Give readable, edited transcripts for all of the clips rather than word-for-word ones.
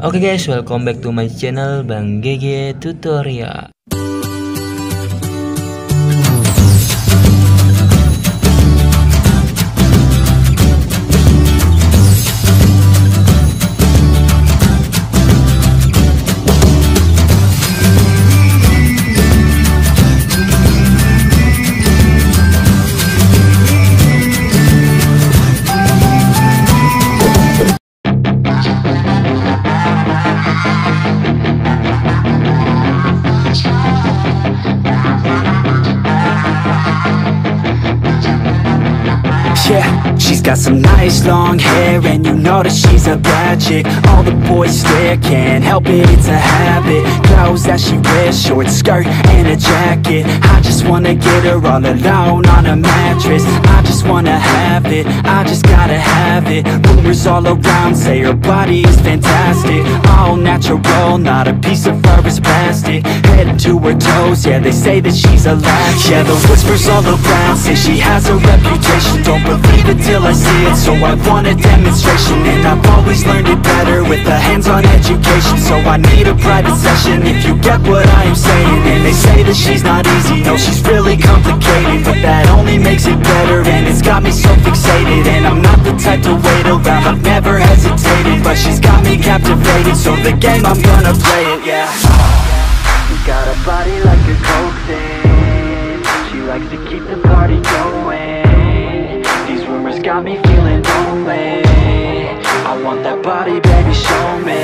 Oke guys, welcome back to my channel Bang GG Tutorial. Yeah, she's got some nice long hair, and you know that she's a bad chick. All the boys stare, can't help it, it's a habit. Clothes that she wears, short skirt and a jacket. I just wanna get her all alone on a mattress. I just wanna have it, I just gotta have it. Rumors all around say her body is fantastic. All natural, not a piece of fur is plastic. Head to her toes, yeah, they say that she's a latch. Yeah, the whispers all around say she has a reputation. Don't believe it till I see it, so I want a demonstration. And I've always learned it better with a hands-on education. So I need a private session if you get what I am saying. And they say that she's not easy, no, she's really complicated. But that only makes it better, and it's got me so fixated. And I'm not the type to wait around, I've never hesitated. But she's got me captivated, so the game, I'm gonna play it, yeah. She got a body like a coke thing. She likes to keep the party going. These rumors got me feeling lonely. I want that body, baby, show me.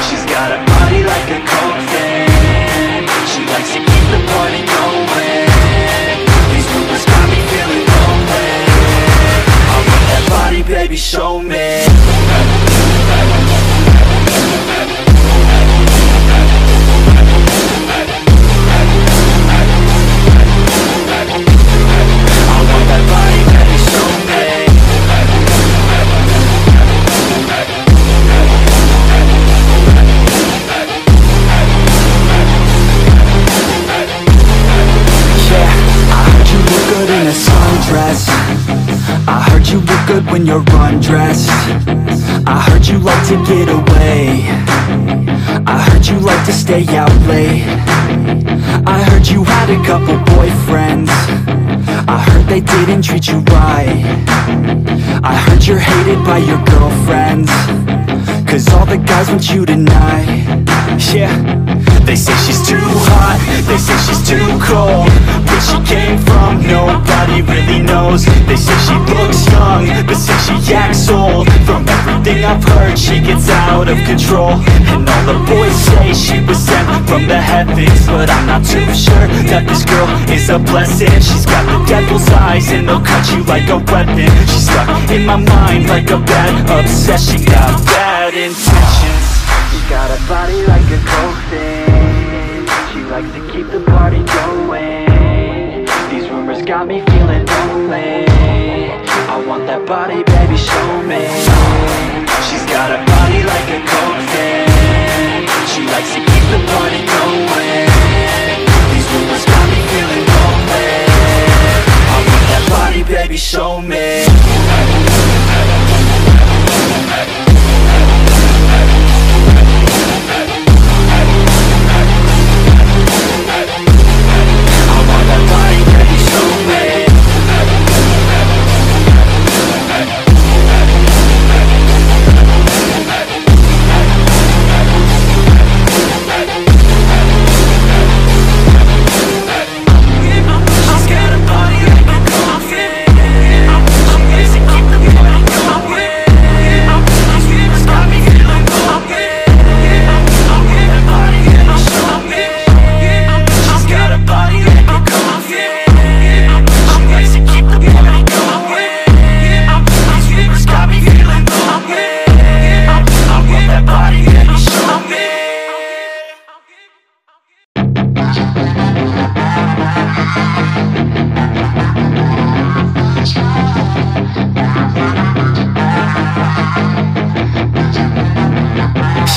She's got a body like a coke thing. She likes to keep the party going. These rumors got me feeling lonely. I want that body, baby, show me. I heard you look good when you're undressed. I heard you like to get away. I heard you like to stay out late. I heard you had a couple boyfriends. I heard they didn't treat you right. I heard you're hated by your girlfriends, cause all the guys want you tonight. Yeah, they say she's too hot, they say she's too cold. Where she came from, nobody really knows. They say she looks young, but say she acts old. From everything I've heard, she gets out of control. And all the boys say she was sent from the heavens, but I'm not too sure that this girl is a blessing. She's got the devil's eyes and they'll cut you like a weapon. She's stuck in my mind like a bad obsession. Got bad intentions. She got a body like a coke thing. She likes to keep the party going. These rumors got me feeling lonely. I want that body, baby, show me. She's got a body like a coke thing. She likes to keep the party going. These rumors got me feeling lonely. I want that body, baby, show me.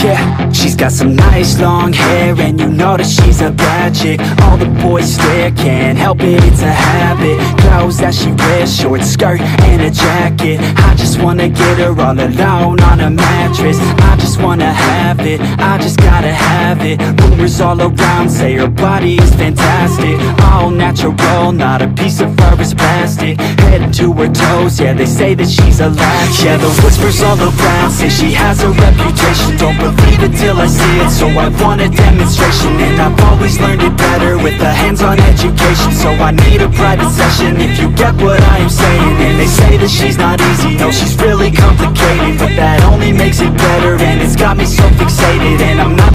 Yeah, she's got some nice long hair, and you know that she's a bad chick. All the boys stare, can't help it, it's a habit. Clothes that she wears, short skirt and a jacket. I just wanna get her all alone on a mattress. I just just wanna have it, I just gotta have it. Rumors all around say her body is fantastic, all natural, not a piece of fur is plastic. Head to her toes, yeah, they say that she's a latch. Yeah, the whispers all around say she has a reputation. Don't believe it till I see it, so I want a demonstration. And I've always learned it better with a hands-on education, so I need a private session if you get what I am saying. And they say that she's not easy, no, she's really complicated, but that only makes it better, and it's got me so fixated. And I'm not